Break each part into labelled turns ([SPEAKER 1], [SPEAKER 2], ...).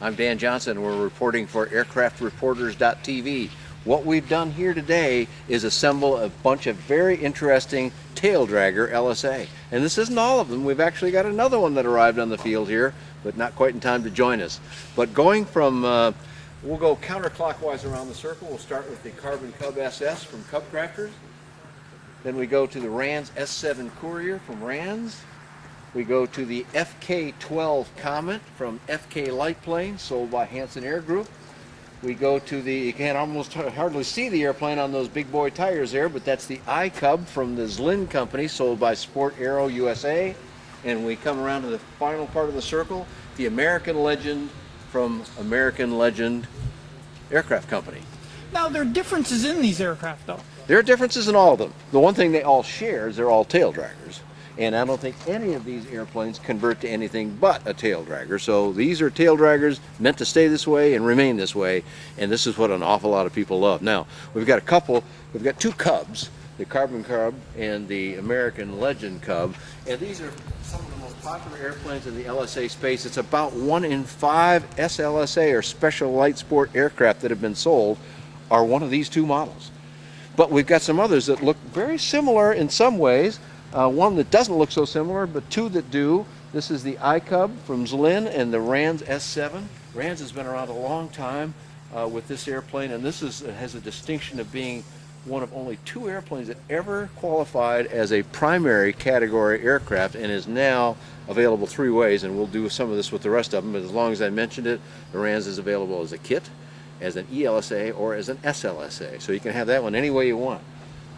[SPEAKER 1] I'm Dan Johnson. We're reporting for aircraftreporters.tv. What we've done here today is assemble a bunch of very interesting Taildragger LSA. And this isn't all of them. We've actually got another one that arrived on the field here, but not quite in time to join us. But going from, we'll go counterclockwise around the circle. We'll start with the Cub SS from Cub Crafters. Then we go to the Rands S7 Courier from Rands. We go to the FK12 Comet from FK Light Plane, sold by Hanson Air Group. We go to the, you can almost hardly see the airplane on those big boy tires there, but that's the iCub from the Zlin Company, sold by Sport Aero USA. And we come around to the final part of the circle, the American Legend from American Legend Aircraft Company.
[SPEAKER 2] Now, there are differences in these aircraft, though.
[SPEAKER 1] There are differences in all of them. The one thing they all share is they're all Taildraggers. And I don't think any of these airplanes convert to anything but a Taildragger. So these are Taildraggers meant to stay this way and remain this way. And this is what an awful lot of people love. Now, we've got two Cubs, the Carbon Cub and the American Legend Cub. And these are some of the most popular airplanes in the LSA space. It's about 1 in 5 SLSA or Special Light Sport aircraft that have been sold are one of these two models. But we've got some others that look very similar in some ways. One that doesn't look so similar, but two that do. This is the iCub from Zlin and the Rands S7. Rands has been around a long time with this airplane, and this has a distinction of being one of only 2 airplanes that ever qualified as a primary category aircraft and is now available 3 ways, and we'll do some of this with the rest of them, but as long as I mentioned it, the Rands is available as a kit, as an ELSA, or as an SLSA, so you can have that one any way you want.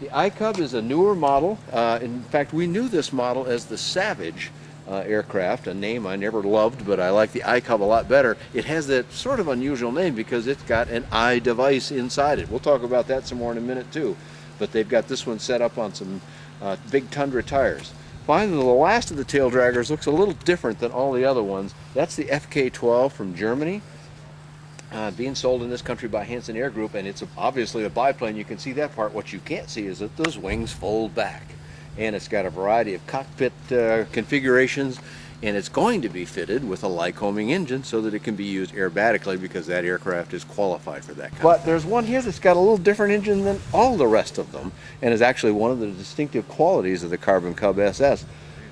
[SPEAKER 1] The iCub is a newer model. In fact, we knew this model as the Savage aircraft, a name I never loved, but I like the iCub a lot better. It has that sort of unusual name because it's got an eye device inside it. We'll talk about that some more in a minute too. But they've got this one set up on some big Tundra tires. Finally, the last of the Taildraggers looks a little different than all the other ones. That's the FK12 from Germany. Being sold in this country by Hanson Air Group, and it's obviously a biplane. You can see that part. What you can't see is that those wings fold back, and it's got a variety of cockpit configurations, and it's going to be fitted with a Lycoming engine so that it can be used aerobatically because that aircraft is qualified for that. But there's one here that's got a little different engine than all the rest of them, and is actually one of the distinctive qualities of the Cub SS.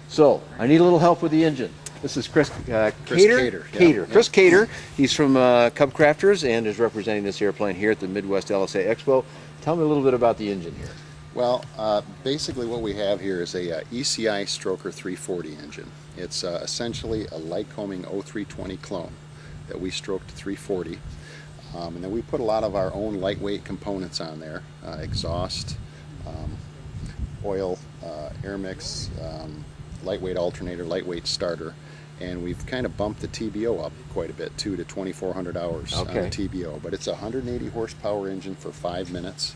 [SPEAKER 1] So I need a little help with the engine. This is Chris Cater. Chris Cater. He's from Cub Crafters and is representing this airplane here at the Midwest LSA Expo. Tell me a little bit about the engine here.
[SPEAKER 3] Well, basically what we have here is a ECI Stroker 340 engine. It's essentially a Lycoming 0320 clone that we stroked to 340. And then we put a lot of our own lightweight components on there, exhaust, oil, air mix, lightweight alternator, lightweight starter, and we've kind of bumped the TBO up quite a bit too to 2,400 hours on the TBO. But it's a 180 horsepower engine for 5 minutes,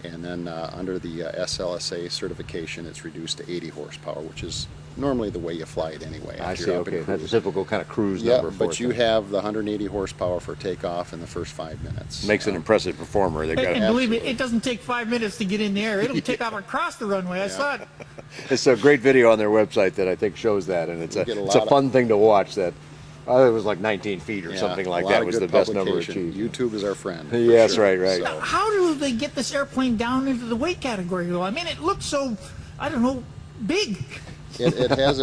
[SPEAKER 3] and then under the SLSA certification, it's reduced to 80 horsepower, which is normally the way you fly it anyway.
[SPEAKER 1] I see. Okay, that's a typical kind of cruise number.
[SPEAKER 3] Yeah, but you have the 180 horsepower for takeoff in the first 5 minutes.
[SPEAKER 1] Makes an impressive performer.
[SPEAKER 2] And believe me, it doesn't take 5 minutes to get in the air. It'll take off across the runway. I saw it.
[SPEAKER 1] It's a great video on their website that I think shows that, and it's a fun thing to watch. That it was like 19 feet or something like that was the best number achieved.
[SPEAKER 3] YouTube is our friend.
[SPEAKER 1] Yes,
[SPEAKER 3] sure.
[SPEAKER 1] right.
[SPEAKER 2] So how do they get this airplane down into the weight category, though? I mean, it looks so, I don't know, big.
[SPEAKER 3] It has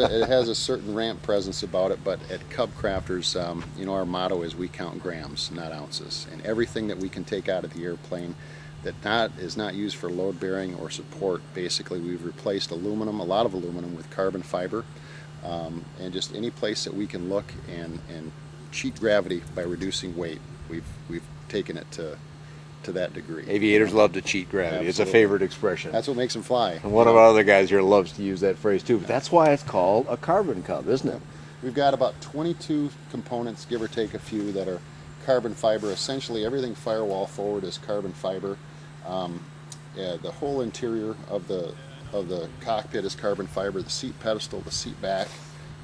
[SPEAKER 3] a certain ramp presence about it, but at Cub Crafters, you know, our motto is we count grams, not ounces, and everything that we can take out of the airplane that is not used for load bearing or support, basically we've replaced aluminum, a lot of aluminum, with carbon fiber, and just any place that we can look and cheat gravity by reducing weight, we've taken it to that degree.
[SPEAKER 1] Aviators love to cheat gravity. Absolutely. It's a favorite expression.
[SPEAKER 3] That's what makes them fly.
[SPEAKER 1] And one of our other guys here loves to use that phrase too. But that's why it's called a carbon cub, isn't it?
[SPEAKER 3] We've got about 22 components, give or take a few, that are carbon fiber. Essentially everything firewall forward is carbon fiber. The whole interior of the cockpit is carbon fiber. The seat pedestal, the seat back.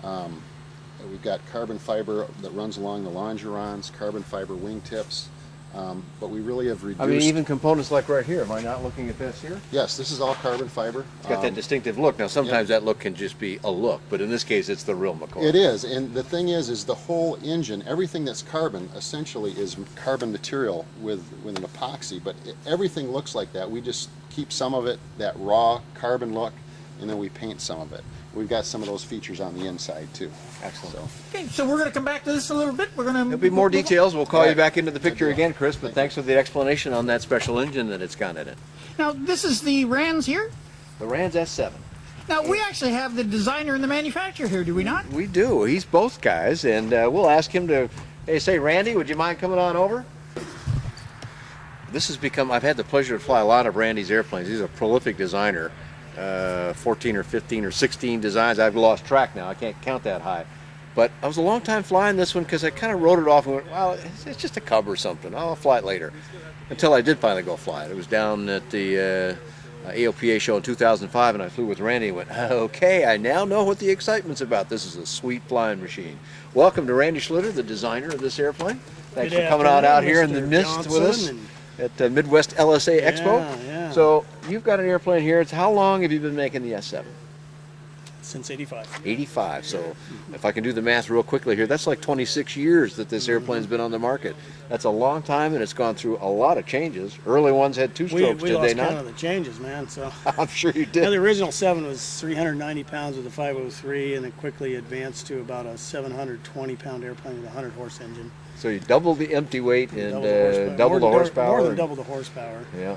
[SPEAKER 3] We've got carbon fiber that runs along the longerons, carbon fiber wingtips. But we really have reduced.
[SPEAKER 1] I mean, even components like right here. Am I not looking at this here?
[SPEAKER 3] Yes, this is all carbon fiber.
[SPEAKER 1] It's got that distinctive look. Now, sometimes that look can just be a look, but in this case, it's the real McCoy.
[SPEAKER 3] It is, and the thing is the whole engine, everything that's carbon, essentially is carbon material with an epoxy. But everything looks like that. We just keep some of it that raw carbon look, and then we paint some of it. We've got some of those features on the inside too.
[SPEAKER 1] Excellent.
[SPEAKER 3] So,
[SPEAKER 2] Okay, so we're going to come back to this a little bit. We're going to.
[SPEAKER 1] There'll be more details. We'll call you
[SPEAKER 3] Right.
[SPEAKER 1] back into the picture
[SPEAKER 3] Good deal.
[SPEAKER 1] again, Chris, but thanks for the explanation on that special engine that it's got in it.
[SPEAKER 2] Now, this is the Rans here.
[SPEAKER 1] The Rans S7.
[SPEAKER 2] Now, we actually have the designer and the manufacturer here, do we not?
[SPEAKER 1] We do. He's both guys, and we'll ask him to, hey, say, Randy, would you mind coming on over? This has become, I've had the pleasure to fly a lot of Randy's airplanes. He's a prolific designer. 14 or 15 or 16 designs. I've lost track now. I can't count that high. But I was a long time flying this one because I kind of wrote it off and went, well, it's just a Cub or something. I'll fly it later. Until I did finally go fly it. It was down at the AOPA show in 2005, and I flew with Randy and went, okay, I now know what the excitement's about. This is a sweet flying machine. Welcome to Randy Schlitter, the designer of this airplane. Thanks
[SPEAKER 4] Good
[SPEAKER 1] for coming on out here in the
[SPEAKER 4] afternoon,
[SPEAKER 1] mist
[SPEAKER 4] Mr.
[SPEAKER 1] with us
[SPEAKER 4] Johnson,
[SPEAKER 1] at the Midwest LSA Expo.
[SPEAKER 4] Yeah.
[SPEAKER 1] So you've got an airplane here. It's how long have you been making the S7?
[SPEAKER 4] Since 85.
[SPEAKER 1] 85. So if I can do the math real quickly here, that's like 26 years that this airplane's been on the market. That's a long time, and it's gone through a lot of changes. Early ones had two
[SPEAKER 4] We
[SPEAKER 1] strokes, did
[SPEAKER 4] lost
[SPEAKER 1] they
[SPEAKER 4] count
[SPEAKER 1] not?
[SPEAKER 4] of the changes, man. So
[SPEAKER 1] I'm sure you
[SPEAKER 4] yeah,
[SPEAKER 1] did.
[SPEAKER 4] the original 7 was 390 pounds with a 503, and it quickly advanced to about a 720-pound airplane with a 100-horse engine.
[SPEAKER 1] So you doubled the empty weight and
[SPEAKER 4] Double the
[SPEAKER 1] double the
[SPEAKER 4] horsepower.
[SPEAKER 1] horsepower.
[SPEAKER 4] More than double the horsepower.
[SPEAKER 1] Yeah.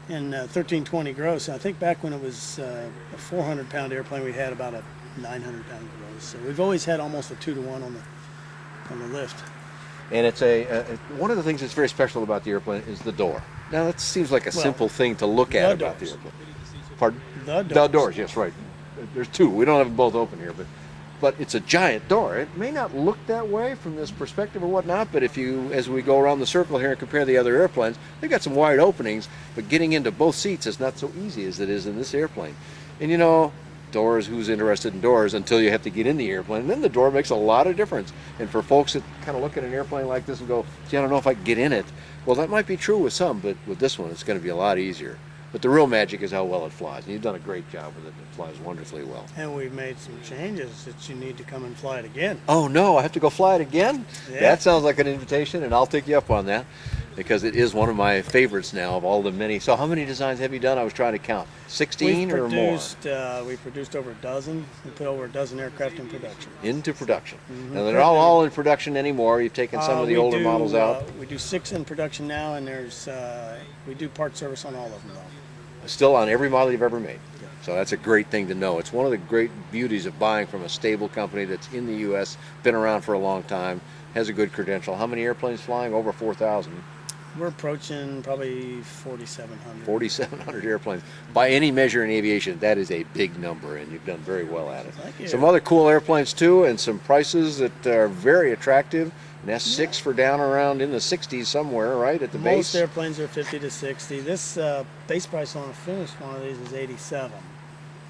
[SPEAKER 4] And 1320 gross. I think back when it was a 400-pound airplane, we had about a 900-pound gross. So we've always had almost a 2-to-1 on the lift.
[SPEAKER 1] And it's one of the things that's very special about the airplane is the door. Now that seems like a
[SPEAKER 4] Well,
[SPEAKER 1] simple thing to look at
[SPEAKER 4] the
[SPEAKER 1] about the
[SPEAKER 4] doors.
[SPEAKER 1] airplane. Pardon?
[SPEAKER 4] The doors.
[SPEAKER 1] The doors, yes, right. There's two. We don't have them both open here, but it's a giant door. It may not look that way from this perspective or whatnot, but if you, as we go around the circle here and compare the other airplanes, they've got some wide openings, but getting into both seats is not so easy as it is in this airplane. And you know, doors, who's interested in doors until you have to get in the airplane, and then the door makes a lot of difference. And for folks that kind of look at an airplane like this and go, gee, I don't know if I can get in it, well, that might be true with some, but with this one, it's going to be a lot easier. But the real magic is how well it flies, and you've done a great job with it. It flies wonderfully well.
[SPEAKER 4] And we've made some changes that you need to come and fly it again.
[SPEAKER 1] Oh no, I have to go fly it again?
[SPEAKER 4] Yeah.
[SPEAKER 1] That sounds like an invitation, and I'll take you up on that, because it is one of my favorites now of all the many. So how many designs have you done? I was trying to count. 16 or more?
[SPEAKER 4] We produced over a dozen. We put over a dozen aircraft in production.
[SPEAKER 1] Into production. Now they're not all in production anymore. You've taken some of the
[SPEAKER 4] We
[SPEAKER 1] older
[SPEAKER 4] do,
[SPEAKER 1] models out.
[SPEAKER 4] We do 6 in production now, and we do part service on all of them, though.
[SPEAKER 1] Still on every model you've ever made. So that's a great thing to know. It's one of the great beauties of buying from a stable company that's in the U.S., been around for a long time, has a good credential. How many airplanes flying? Over 4,000.
[SPEAKER 4] We're approaching probably 4,700.
[SPEAKER 1] 4,700 airplanes. By any measure in aviation, that is a big number, and you've done very well at it.
[SPEAKER 4] Thank you.
[SPEAKER 1] Some other cool airplanes too, and some prices that are very attractive. An S6 for down around in the 60s somewhere, right at the
[SPEAKER 4] Most
[SPEAKER 1] base.
[SPEAKER 4] airplanes are 50 to 60. This base price on a finished one of these is 87.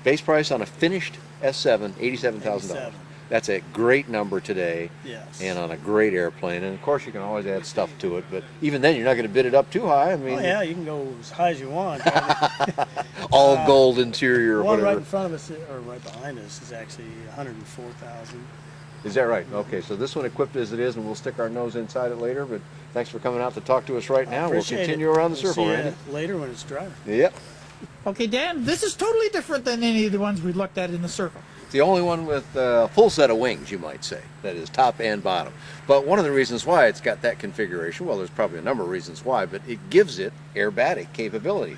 [SPEAKER 1] Base price on a finished S7, $87,000.
[SPEAKER 4] 87.
[SPEAKER 1] That's a great number today,
[SPEAKER 4] Yes.
[SPEAKER 1] and on a great airplane. And of course, you can always add stuff to it, but even then, you're not going to bid it up too high. I mean,
[SPEAKER 4] Oh yeah, you can go as high as you want.
[SPEAKER 1] all gold interior or
[SPEAKER 4] One right
[SPEAKER 1] whatever.
[SPEAKER 4] in front of us, or right behind us, is actually 104,000.
[SPEAKER 1] Is that right? Okay, so this one equipped as it is, and we'll stick our nose inside it later. But thanks for coming out to talk to us right now. We'll
[SPEAKER 4] Appreciate
[SPEAKER 1] continue
[SPEAKER 4] it.
[SPEAKER 1] around the
[SPEAKER 4] We'll
[SPEAKER 1] circle,
[SPEAKER 4] see ya
[SPEAKER 1] Randy.
[SPEAKER 4] later when it's dry.
[SPEAKER 1] Yep.
[SPEAKER 2] Okay, Dan, this is totally different than any of the ones we looked at in the circle.
[SPEAKER 1] It's the only one with a full set of wings, you might say. That is top and bottom. But one of the reasons why it's got that configuration, well, there's probably a number of reasons why, but it gives it aerobatic capability.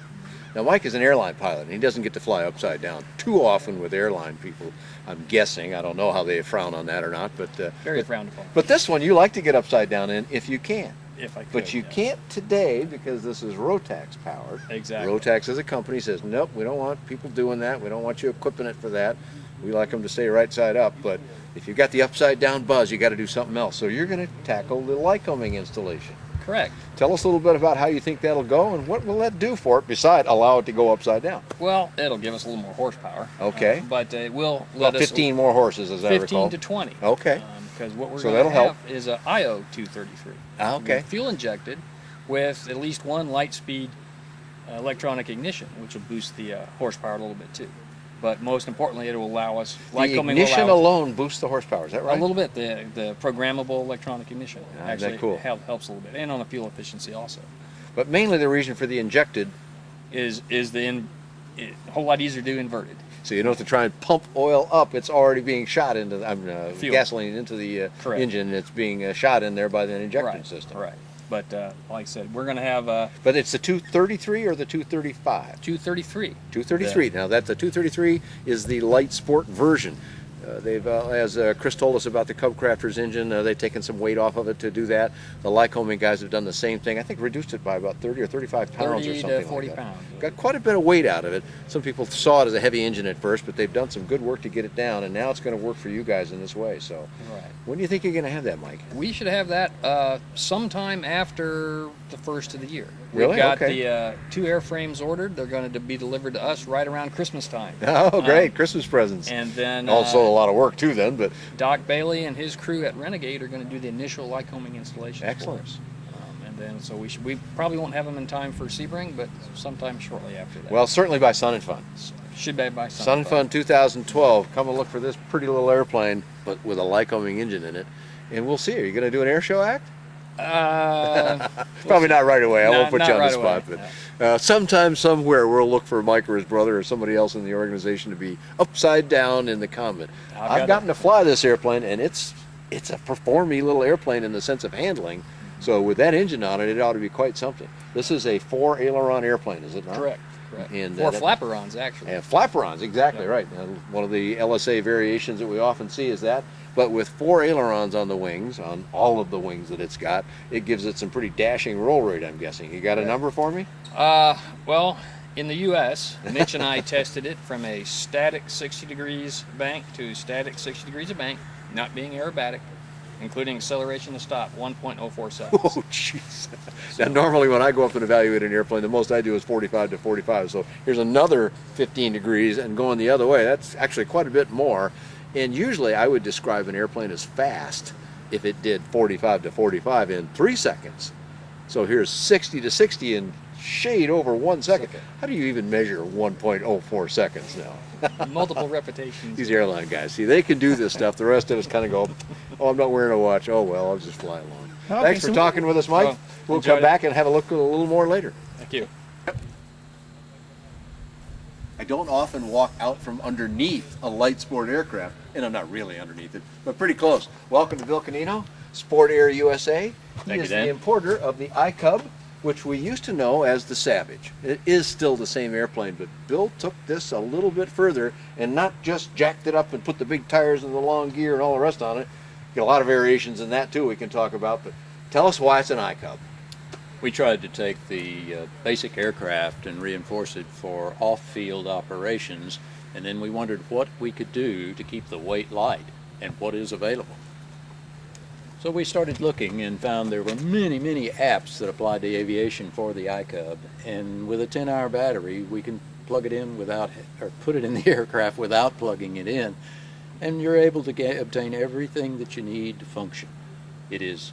[SPEAKER 1] Now, Mike is an airline pilot, and he doesn't get to fly upside down too often with airline people, I'm guessing. I don't know how they frown on that or not, but
[SPEAKER 5] Very frowned upon.
[SPEAKER 1] but this one you like to get upside down in if you can.
[SPEAKER 5] If I could.
[SPEAKER 1] But you
[SPEAKER 5] yes.
[SPEAKER 1] can't today because this is Rotax powered.
[SPEAKER 5] Exactly.
[SPEAKER 1] Rotax as a company says, nope, we don't want people doing that. We don't want you equipping it for that. We like them to stay right side up. But if you've got the upside down buzz, you got to do something else. So you're going to tackle the Lycoming installation.
[SPEAKER 5] Correct.
[SPEAKER 1] Tell us a little bit about how you think that'll go and what will that do for it besides allow it to go upside down.
[SPEAKER 5] Well, it'll give us a little more horsepower.
[SPEAKER 1] Okay.
[SPEAKER 5] But it will
[SPEAKER 1] About
[SPEAKER 5] let us
[SPEAKER 1] 15 more horses, as I
[SPEAKER 5] 15
[SPEAKER 1] recall.
[SPEAKER 5] to 20.
[SPEAKER 1] Okay.
[SPEAKER 5] Because what we're
[SPEAKER 1] So
[SPEAKER 5] going
[SPEAKER 1] that'll
[SPEAKER 5] to have
[SPEAKER 1] help.
[SPEAKER 5] is a IO 233.
[SPEAKER 1] Okay.
[SPEAKER 5] Fuel injected, with at least one light speed electronic ignition, which will boost the horsepower a little bit too. But most importantly, it will allow us
[SPEAKER 1] The ignition alone boosts the horsepower. Is that right?
[SPEAKER 5] a little bit. The programmable electronic ignition
[SPEAKER 1] Ah, is that
[SPEAKER 5] actually
[SPEAKER 1] cool?
[SPEAKER 5] helps a little bit, and on the fuel efficiency also.
[SPEAKER 1] But mainly the reason for the injected,
[SPEAKER 5] Is a whole lot easier to do inverted.
[SPEAKER 1] so you don't have to try and pump oil up. It's already being shot into
[SPEAKER 5] Fuel.
[SPEAKER 1] gasoline into the
[SPEAKER 5] Correct.
[SPEAKER 1] engine. It's being shot in there by the injection
[SPEAKER 5] Right.
[SPEAKER 1] system.
[SPEAKER 5] Right. But like I said, we're going to have
[SPEAKER 1] But it's the 233 or the 235?
[SPEAKER 5] 233.
[SPEAKER 1] 233. Now that the 233 is the Light Sport version. They've, as Chris told us about the Cub Crafters engine, they've taken some weight off of it to do that. The Lycoming guys have done the same thing. I think reduced it by about 30 or 35 pounds
[SPEAKER 5] 30
[SPEAKER 1] or
[SPEAKER 5] to
[SPEAKER 1] something
[SPEAKER 5] 40
[SPEAKER 1] like that.
[SPEAKER 5] pounds.
[SPEAKER 1] Got quite a bit of weight out of it. Some people saw it as a heavy engine at first, but they've done some good work to get it down, and now it's going to work for you guys in this way. So,
[SPEAKER 5] Right.
[SPEAKER 1] when do you think you're going to have that, Mike?
[SPEAKER 5] We should have that sometime after the first of the year.
[SPEAKER 1] Really?
[SPEAKER 5] We've got
[SPEAKER 1] Okay.
[SPEAKER 5] the 2 airframes ordered. They're going to be delivered to us right around Christmas time.
[SPEAKER 1] Oh, great. Christmas presents.
[SPEAKER 5] And then
[SPEAKER 1] Also a lot of work too then, but
[SPEAKER 5] Doc Bailey and his crew at Renegade are going to do the initial Lycoming installation.
[SPEAKER 1] Excellent.
[SPEAKER 5] For us. And then, so we probably won't have them in time for Sebring, but sometime shortly after that.
[SPEAKER 1] well, certainly by Sun and Fun.
[SPEAKER 5] should be by
[SPEAKER 1] Sun and Fun 2012. Come and look for this pretty little airplane, but with a Lycoming engine in it. And we'll see. Are you going to do an air show act? Probably not right away. I won't put you on the spot. But sometime, somewhere, we'll look for Mike or his brother or somebody else in the organization to be upside down in the Comet. I've gotten to fly this airplane, and it's a performy little airplane in the sense of handling. So with that engine on it, it ought to be quite something. This is a 4 aileron airplane, is it not?
[SPEAKER 5] Correct.
[SPEAKER 1] And,
[SPEAKER 5] 4 flaperons, actually.
[SPEAKER 1] And flaperons, exactly right. One of the LSA variations that we often see is that. But with 4 ailerons on the wings, on all of the wings that it's got, it gives it some pretty dashing roll rate, I'm guessing. You got a number for me?
[SPEAKER 5] Well, in the U.S., Mitch and I tested it from a static 60 degrees bank to static 60 degrees of bank, not being aerobatic, including acceleration to stop, 1.04 seconds.
[SPEAKER 1] Oh, jeez. Now, normally when I go up and evaluate an airplane, the most I do is 45 to 45. So here's another 15 degrees and going the other way. That's actually quite a bit more. And usually I would describe an airplane as fast if it did 45 to 45 in 3 seconds. So here's 60 to 60 in shade over 1 second. How do you even measure 1.04 seconds now?
[SPEAKER 5] Multiple repetitions.
[SPEAKER 1] These airline guys, see, they can do this stuff. The rest of us kind of go, oh, I'm not wearing a watch. Oh, well, I'll just fly along.
[SPEAKER 2] Okay,
[SPEAKER 1] Thanks for
[SPEAKER 2] so-
[SPEAKER 1] talking with us, Mike.
[SPEAKER 5] Well,
[SPEAKER 1] We'll
[SPEAKER 5] enjoyed
[SPEAKER 1] come
[SPEAKER 5] it.
[SPEAKER 1] back and have a look a little more later.
[SPEAKER 5] Thank you.
[SPEAKER 1] I don't often walk out from underneath a Light Sport aircraft, and I'm not really underneath it, but pretty close. Welcome to Bill Canino, Sport Air USA. He
[SPEAKER 5] Thank you,
[SPEAKER 1] is
[SPEAKER 5] Dan.
[SPEAKER 1] the importer of the iCub, which we used to know as the Savage. It is still the same airplane, but Bill took this a little bit further and not just jacked it up and put the big tires and the long gear and all the rest on it. Got a lot of variations in that too we can talk about, but tell us why it's an iCub.
[SPEAKER 6] We tried to take the basic aircraft and reinforce it for off-field operations, and then we wondered what we could do to keep the weight light and what is available. So we started looking and found there were many, many apps that applied to aviation for the iCub, and with a 10-hour battery we can plug it in without, or put it in the aircraft without plugging it in, and you're able to obtain everything that you need to function. It is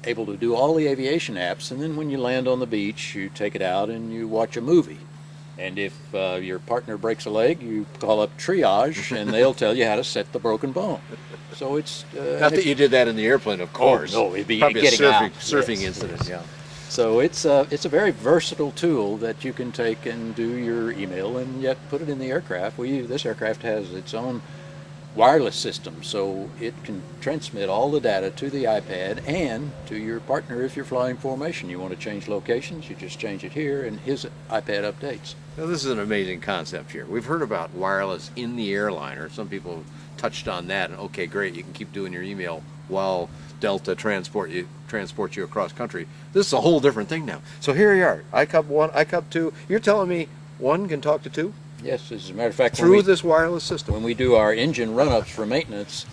[SPEAKER 6] able to do all the aviation apps, and then when you land on the beach you take it out and you watch a movie, and if your partner breaks a leg you call up triage and they'll tell you how to set the broken bone. So it's
[SPEAKER 1] Not that you did that in the airplane, of course.
[SPEAKER 6] no, it'd be
[SPEAKER 1] probably
[SPEAKER 6] getting
[SPEAKER 1] a
[SPEAKER 6] out.
[SPEAKER 1] surfing
[SPEAKER 6] Yes,
[SPEAKER 1] incident.
[SPEAKER 6] yes.
[SPEAKER 1] Yeah.
[SPEAKER 6] so it's a very versatile tool that you can take and do your email and yet put it in the aircraft. This aircraft has its own wireless system, so it can transmit all the data to the iPad and to your partner if you're flying formation. You want to change locations, you just change it here and his iPad updates.
[SPEAKER 1] Now, this is an amazing concept here. We've heard about wireless in the airliner. Some people have touched on that, and okay, great, you can keep doing your email while Delta transports you across country. This is a whole different thing now. So here you are, iCub 1, iCub 2. You're telling me one can talk to two?
[SPEAKER 6] Yes, as a matter of fact,
[SPEAKER 1] Through this wireless system?
[SPEAKER 6] when we do our engine run-ups for maintenance,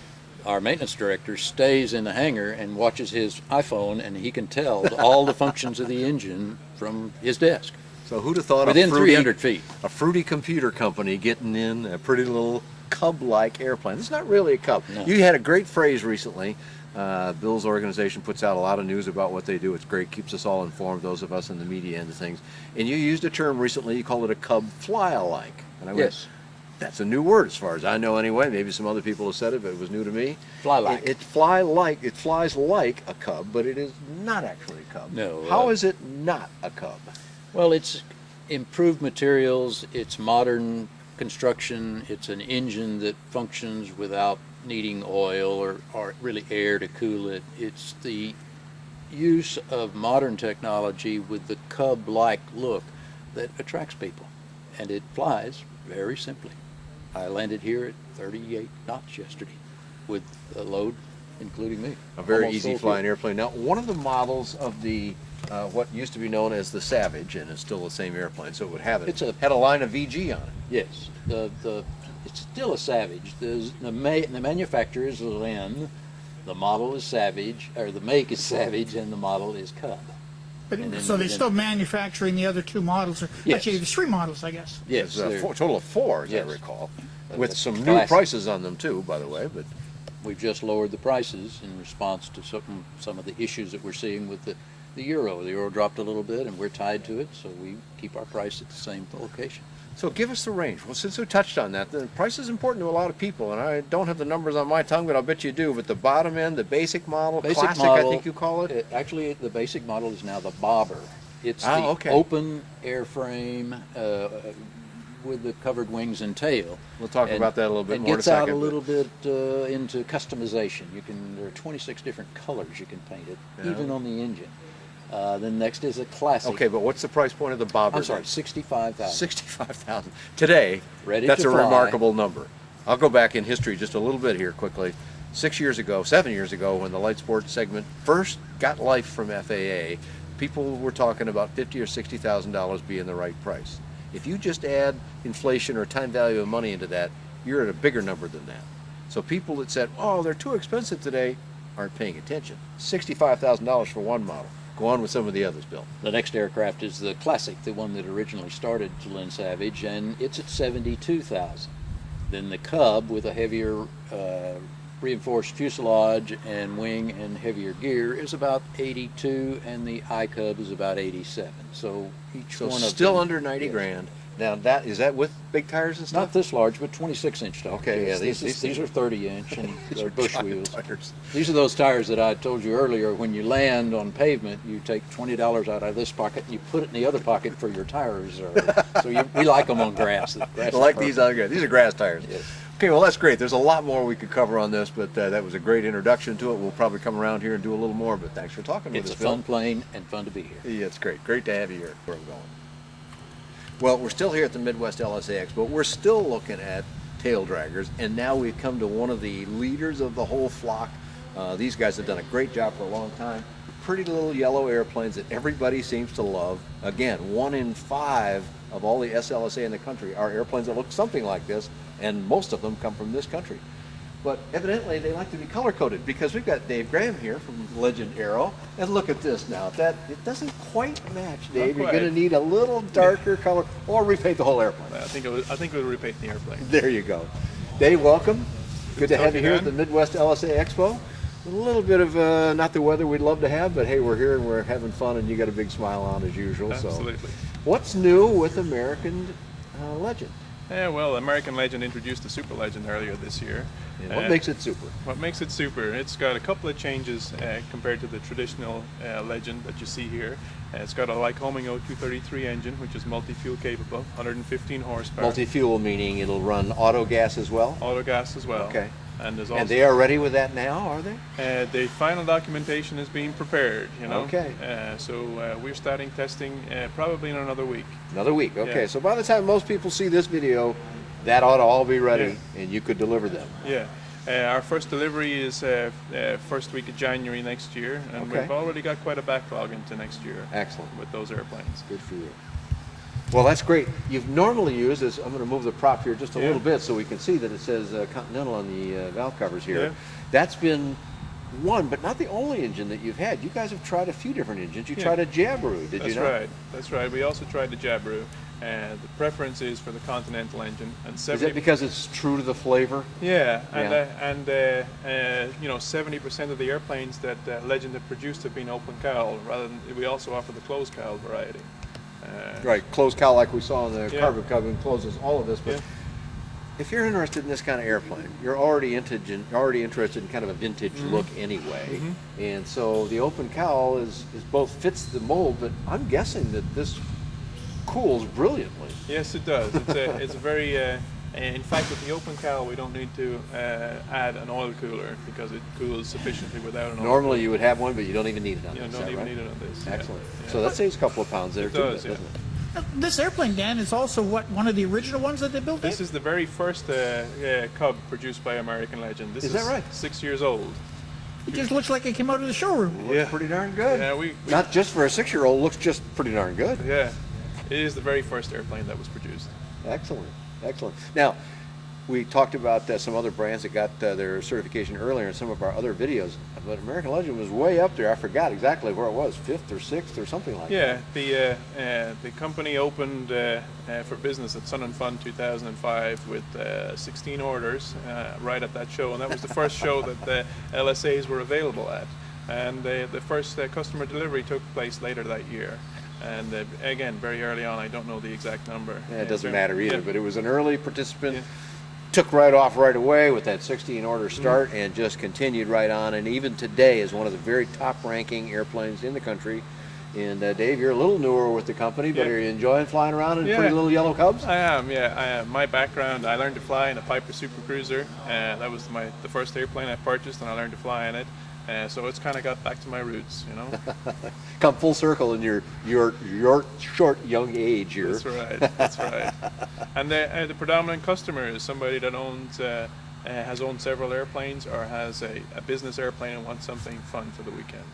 [SPEAKER 6] our maintenance director stays in the hangar and watches his iPhone, and he can tell all the functions of the engine from his desk.
[SPEAKER 1] So who'd have thought
[SPEAKER 6] Within
[SPEAKER 1] a fruity,
[SPEAKER 6] 300 feet.
[SPEAKER 1] a fruity computer company getting in a pretty little Cub-like airplane. It's not really a Cub.
[SPEAKER 6] No.
[SPEAKER 1] You had a great phrase recently. Bill's organization puts out a lot of news about what they do. It's great, keeps us all informed, those of us in the media end of things. And you used a term recently, you called it a Cub fly-alike. And I went,
[SPEAKER 6] Yes.
[SPEAKER 1] that's a new word as far as I know anyway. Maybe some other people have said it, but it was new to me.
[SPEAKER 6] Fly-like.
[SPEAKER 1] It flies like a Cub, but it is not actually a Cub.
[SPEAKER 6] No,
[SPEAKER 1] How is it not a Cub?
[SPEAKER 6] Well, it's improved materials, it's modern construction, it's an engine that functions without needing oil or really air to cool it. It's the use of modern technology with the Cub-like look that attracts people. And it flies very simply. I landed here at 38 knots yesterday with a load including me.
[SPEAKER 1] A very
[SPEAKER 6] Almost
[SPEAKER 1] easy
[SPEAKER 6] full
[SPEAKER 1] flying
[SPEAKER 6] fuel.
[SPEAKER 1] airplane. Now, one of the models of the what used to be known as the Savage, and it's still the same airplane, so it would have it. Had a line of VG on it.
[SPEAKER 6] Yes, it's still a Savage. The manufacturer is Lin, the model is Savage, or the make is Savage, and the model is Cub.
[SPEAKER 2] But
[SPEAKER 6] And
[SPEAKER 2] so they're
[SPEAKER 6] then-
[SPEAKER 2] still manufacturing the other two models, or
[SPEAKER 6] Yes.
[SPEAKER 2] actually there's three models, I guess.
[SPEAKER 6] Yes,
[SPEAKER 1] It's a
[SPEAKER 6] they're-
[SPEAKER 1] total of 4, as
[SPEAKER 6] Yes.
[SPEAKER 1] I recall,
[SPEAKER 6] Uh,
[SPEAKER 1] with
[SPEAKER 6] the
[SPEAKER 1] some new
[SPEAKER 6] classic.
[SPEAKER 1] prices on them too, by the way. But
[SPEAKER 6] we've just lowered the prices in response to some of the issues that we're seeing with the euro. The euro dropped a little bit, and we're tied to it, so we keep our price at the same location.
[SPEAKER 1] so give us the range. Well, since we touched on that, the price is important to a lot of people, and I don't have the numbers on my tongue, but I'll bet you do. But the bottom end, the basic model, classic, I think you call it.
[SPEAKER 6] Actually, the basic model is now the bobber. It's
[SPEAKER 1] Ah,
[SPEAKER 6] the
[SPEAKER 1] okay.
[SPEAKER 6] open airframe with the covered wings and tail.
[SPEAKER 1] We'll talk
[SPEAKER 6] And-
[SPEAKER 1] about that a little bit
[SPEAKER 6] and
[SPEAKER 1] more in a
[SPEAKER 6] gets out
[SPEAKER 1] second,
[SPEAKER 6] a
[SPEAKER 1] but-
[SPEAKER 6] little bit into customization. There are 26 different colors you can paint it,
[SPEAKER 1] Yeah.
[SPEAKER 6] even on the engine. Then next is a classic.
[SPEAKER 1] Okay, but what's the price point of the bobber?
[SPEAKER 6] I'm sorry, 65,000.
[SPEAKER 1] 65,000 today.
[SPEAKER 6] Ready
[SPEAKER 1] That's
[SPEAKER 6] to
[SPEAKER 1] a
[SPEAKER 6] fly.
[SPEAKER 1] remarkable number. I'll go back in history just a little bit here quickly. 7 years ago, when the Light Sport segment first got life from FAA, people were talking about $50,000 or $60,000 being the right price. If you just add inflation or time value of money into that, you're at a bigger number than that. So people that said, "Oh, they're too expensive today," aren't paying attention. $65,000 for one model. Go on with some of the others, Bill.
[SPEAKER 6] The next aircraft is the classic, the one that originally started to Lynn Savage, and it's at 72,000. Then the Cub with a heavier reinforced fuselage and wing and heavier gear is about 82, and the iCub is about 87. So each
[SPEAKER 1] So
[SPEAKER 6] one of
[SPEAKER 1] still
[SPEAKER 6] them,
[SPEAKER 1] under 90
[SPEAKER 6] yes.
[SPEAKER 1] grand. Now is that with big tires and stuff?
[SPEAKER 6] Not this large, but 26-inch tires.
[SPEAKER 1] Okay, yeah,
[SPEAKER 6] Yes,
[SPEAKER 1] these
[SPEAKER 6] these are 30-inch, and they're bush
[SPEAKER 1] giant
[SPEAKER 6] wheels.
[SPEAKER 1] tires.
[SPEAKER 6] These are those tires that I told you earlier. When you land on pavement, you take $20 out of this pocket and you put it in the other pocket for your tire reserve. We like them on grass. The grass
[SPEAKER 1] I
[SPEAKER 6] is
[SPEAKER 1] like
[SPEAKER 6] perfect.
[SPEAKER 1] these other guys. These are grass tires.
[SPEAKER 6] Yes.
[SPEAKER 1] Okay, well that's great. There's a lot more we could cover on this, but that was a great introduction to it. We'll probably come around here and do a little more, but thanks for talking with
[SPEAKER 6] It's
[SPEAKER 1] us,
[SPEAKER 6] a
[SPEAKER 1] Bill.
[SPEAKER 6] fun plane and fun to be here.
[SPEAKER 1] Yeah, it's great. Great to have you here. Where I'm going. Well, we're still here at the Midwest LSA Expo. We're still looking at Taildraggers, and now we've come to one of the leaders of the whole flock. These guys have done a great job for a long time. Pretty little yellow airplanes that everybody seems to love. Again, 1 in 5 of all the SLSA in the country are airplanes that look something like this, and most of them come from this country. But evidently they like to be color-coded, because we've got Dave Graham here from Legend Aero, and look at this now. It doesn't quite match, Dave. You're
[SPEAKER 7] quite.
[SPEAKER 1] going to need a little darker color, or repaint the whole airplane.
[SPEAKER 7] I think it would repaint the airplane.
[SPEAKER 1] There you go. Dave, welcome. Good to have you
[SPEAKER 7] talking,
[SPEAKER 1] here at
[SPEAKER 7] man.
[SPEAKER 1] the Midwest LSA Expo. A little bit of not the weather we'd love to have, but hey, we're here and we're having fun, and you got a big smile on as usual.
[SPEAKER 7] Absolutely.
[SPEAKER 1] So, what's new with American Legend?
[SPEAKER 7] Yeah, well, American Legend introduced the Super Legend earlier this year.
[SPEAKER 1] And what makes it super?
[SPEAKER 7] What makes it super? It's got a couple of changes compared to the traditional Legend that you see here. It's got a Lycoming 0233 engine, which is multi-fuel capable, 115 horsepower.
[SPEAKER 1] Multi-fuel meaning it'll run auto gas as well?
[SPEAKER 7] Auto gas as well.
[SPEAKER 1] Okay.
[SPEAKER 7] And there's also
[SPEAKER 1] And they are ready with that now, are they?
[SPEAKER 7] the final documentation is being prepared.
[SPEAKER 1] Okay.
[SPEAKER 7] So we're starting testing probably in another week.
[SPEAKER 1] Another week, okay.
[SPEAKER 7] Yeah.
[SPEAKER 1] So by the time most people see this video, that ought to all be ready, and you could deliver them.
[SPEAKER 7] Yeah. Our first delivery is first week of January next year, and
[SPEAKER 1] Okay.
[SPEAKER 7] we've already got quite a backlog into next year.
[SPEAKER 1] Excellent.
[SPEAKER 7] With those airplanes.
[SPEAKER 1] Good for you. Well, that's great. You've normally used this. I'm going to move the prop here just a
[SPEAKER 7] Yeah.
[SPEAKER 1] little bit so we can see that it says Continental on the valve covers here.
[SPEAKER 7] Yeah.
[SPEAKER 1] That's been one, but not the only engine that you've had. You guys have tried a few different engines. You
[SPEAKER 7] Yeah.
[SPEAKER 1] tried a Jabiru, did
[SPEAKER 7] That's
[SPEAKER 1] you not?
[SPEAKER 7] right. That's right. We also tried the Jabiru. The preference is for the Continental engine, and
[SPEAKER 1] Is that because it's true to the flavor?
[SPEAKER 7] yeah,
[SPEAKER 1] Yeah.
[SPEAKER 7] you know, 70% of the airplanes that Legend have produced have been open cowl. Rather than, we also offer the closed cowl variety.
[SPEAKER 1] Right, closed cowl like we saw in the
[SPEAKER 7] Yeah.
[SPEAKER 1] Carbon Cub encloses all of this. But
[SPEAKER 7] Yeah.
[SPEAKER 1] if you're interested in this kind of airplane, you're already interested in kind of a vintage look anyway. And so the open cowl is both fits the mold, but I'm guessing that this cools brilliantly.
[SPEAKER 7] Yes, it does. It's a very. In fact, with the open cowl, we don't need to add an oil cooler because it cools sufficiently without an oil
[SPEAKER 1] Normally you would have one, but you don't even need it on
[SPEAKER 7] cooler.
[SPEAKER 1] this.
[SPEAKER 7] You don't
[SPEAKER 1] is
[SPEAKER 7] even
[SPEAKER 1] that
[SPEAKER 7] need
[SPEAKER 1] right?
[SPEAKER 7] it on this. yeah.
[SPEAKER 1] Excellent.
[SPEAKER 7] Yeah.
[SPEAKER 1] So that saves a couple of pounds there
[SPEAKER 7] It
[SPEAKER 1] too,
[SPEAKER 7] does,
[SPEAKER 1] doesn't
[SPEAKER 7] yeah.
[SPEAKER 1] it?
[SPEAKER 2] This airplane, Dan, is also one of the original ones that they built.
[SPEAKER 7] This is the very first Cub produced by American Legend. This
[SPEAKER 1] Is that right?
[SPEAKER 7] 6 years old.
[SPEAKER 2] It just looks like it came out of the showroom.
[SPEAKER 1] Looks pretty darn good.
[SPEAKER 7] Yeah, we
[SPEAKER 1] Not just for a 6-year-old, looks just pretty darn good.
[SPEAKER 7] yeah, it is the very first airplane that was produced.
[SPEAKER 1] Excellent, excellent. Now, we talked about some other brands that got their certification earlier in some of our other videos, but American Legend was way up there. I forgot exactly where it was, 5th or 6th or something like that.
[SPEAKER 7] Yeah, the company opened for business at Sun and Fun 2005 with 16 orders right at that show, and that was the first show that the LSAs were available at. And the first customer delivery took place later that year. And again, very early on, I don't know the exact number.
[SPEAKER 1] Yeah, it doesn't matter either,
[SPEAKER 7] Yeah.
[SPEAKER 1] but it was an early participant.
[SPEAKER 7] Yeah.
[SPEAKER 1] Took right off right away with that 16 order start and just continued right on, and even today is one of the very top ranking airplanes in the country. And Dave, you're a little newer with the company, but
[SPEAKER 7] Yeah.
[SPEAKER 1] are you enjoying flying around in
[SPEAKER 7] Yeah.
[SPEAKER 1] pretty little yellow Cubs?
[SPEAKER 7] I am, yeah. I am. My background, I learned to fly in a Piper Super Cruiser. That was the first airplane I purchased, and I learned to fly in it. So it's kind of got back to my roots, you know.
[SPEAKER 1] Come full circle in your short young age here.
[SPEAKER 7] That's right. That's right. And the predominant customer is somebody that has owned several airplanes or has a business airplane and wants something fun for the weekend.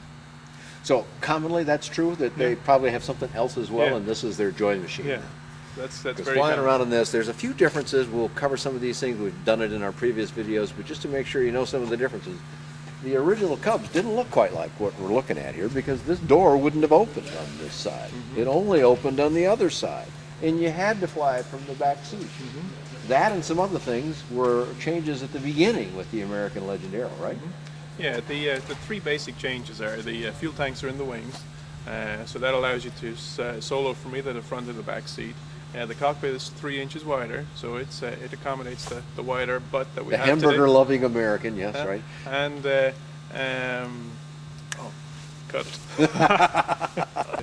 [SPEAKER 1] So commonly that's true that they
[SPEAKER 7] Yeah.
[SPEAKER 1] probably have something else as well,
[SPEAKER 7] Yeah.
[SPEAKER 1] and this is their joy machine.
[SPEAKER 7] Yeah, that's
[SPEAKER 1] Because
[SPEAKER 7] very
[SPEAKER 1] flying
[SPEAKER 7] common.
[SPEAKER 1] around in this, there's a few differences. We'll cover some of these things. We've done it in our previous videos, but just to make sure you know some of the differences. The original Cubs didn't look quite like what we're looking at here because this door wouldn't have opened on this side. It only opened on the other side, and you had to fly it from the back seat. That and some other things were changes at the beginning with the American Legend Aero, right?
[SPEAKER 7] Yeah, the three basic changes are the fuel tanks are in the wings, so that allows you to solo from either the front or the back seat. The cockpit is 3 inches wider, so it accommodates the wider butt that we
[SPEAKER 1] The
[SPEAKER 7] have today.
[SPEAKER 1] hamburger-loving American, yes, right.
[SPEAKER 7] And cut it.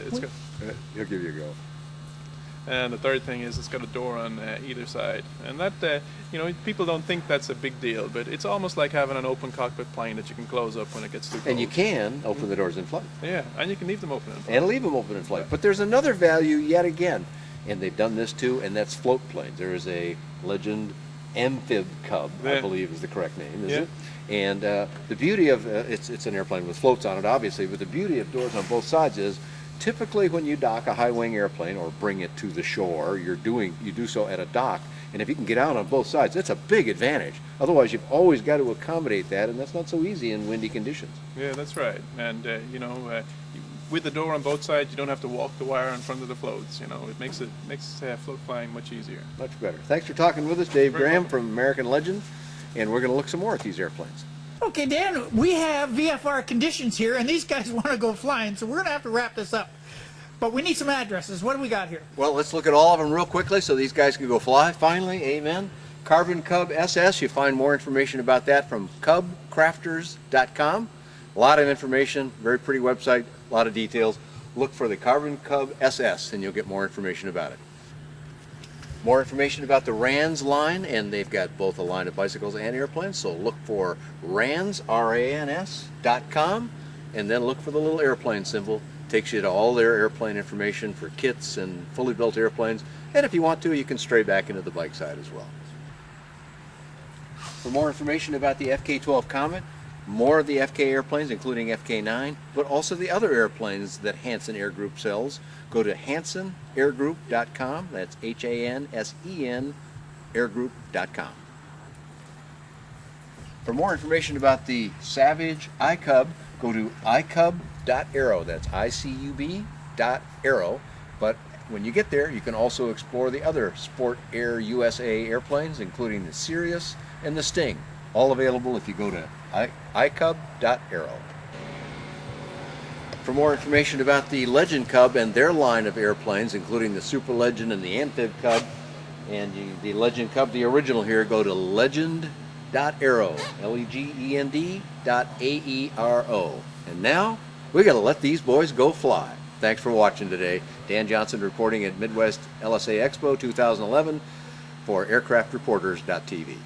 [SPEAKER 7] It's got,
[SPEAKER 1] He'll give you a go.
[SPEAKER 7] and the third thing is it's got a door on either side, and that you know, people don't think that's a big deal, but it's almost like having an open cockpit plane that you can close up when it gets too cold.
[SPEAKER 1] And you can open the doors in flight.
[SPEAKER 7] Yeah, and you can leave them open. In front.
[SPEAKER 1] And leave them open in flight. But there's another value yet again, and they've done this too, and that's float planes. There is a Legend Amphib Cub, I
[SPEAKER 7] Yeah.
[SPEAKER 1] believe is the correct name, is
[SPEAKER 7] Yeah.
[SPEAKER 1] it? And the beauty of it's an airplane with floats on it, obviously, but the beauty of doors on both sides is typically when you dock a high wing airplane or bring it to the shore, you do so at a dock, and if you can get out on both sides, that's a big advantage. Otherwise, you've always got to accommodate that, and that's not so easy in windy conditions.
[SPEAKER 7] Yeah, that's right. And you know, with the door on both sides, you don't have to walk the wire in front of the floats. You know, it makes float flying much easier.
[SPEAKER 1] Much better. Thanks for talking with us, Dave
[SPEAKER 7] Very
[SPEAKER 1] Graham
[SPEAKER 7] welcome.
[SPEAKER 1] from American Legend, and we're going to look some more at these airplanes.
[SPEAKER 2] Okay, Dan, we have VFR conditions here, and these guys want to go flying, so we're going to have to wrap this up. But we need some addresses. What do we got here?
[SPEAKER 1] Well, let's look at all of them real quickly so these guys can go fly. Finally, amen. Carbon Cub SS, you find more information about that from cubcrafters.com. A lot of information, very pretty website, a lot of details. Look for the Carbon Cub SS and you'll get more information about it. More information about the RANS line, and they've got both a line of bicycles and airplanes, so look for RANS, RANS.com, and then look for the little airplane symbol. Takes you to all their airplane information for kits and fully built airplanes, and if you want to, you can stray back into the bike side as well. For more information about the FK12 Comet, more of the FK airplanes, including FK9, but also the other airplanes that Hansen Air Group sells, go to hansenairgroup.com. That's HANSEN airgroup.com. For more information about the Savage iCub, go to iCub.aero. That's ICUB.aero. But When you get there, you can also explore the other Sport Air USA airplanes, including the Sirius and the Sting, all available if you go to iCub.aero. For more information about the Legend Cub and their line of airplanes, including the Super Legend and the Amphib Cub, and the Legend Cub, the original here, go to legend.aero, legend.aero. And now, we got to let these boys go fly. Thanks for watching today. Dan Johnson reporting at Midwest LSA Expo 2011 for aircraftreporters.tv.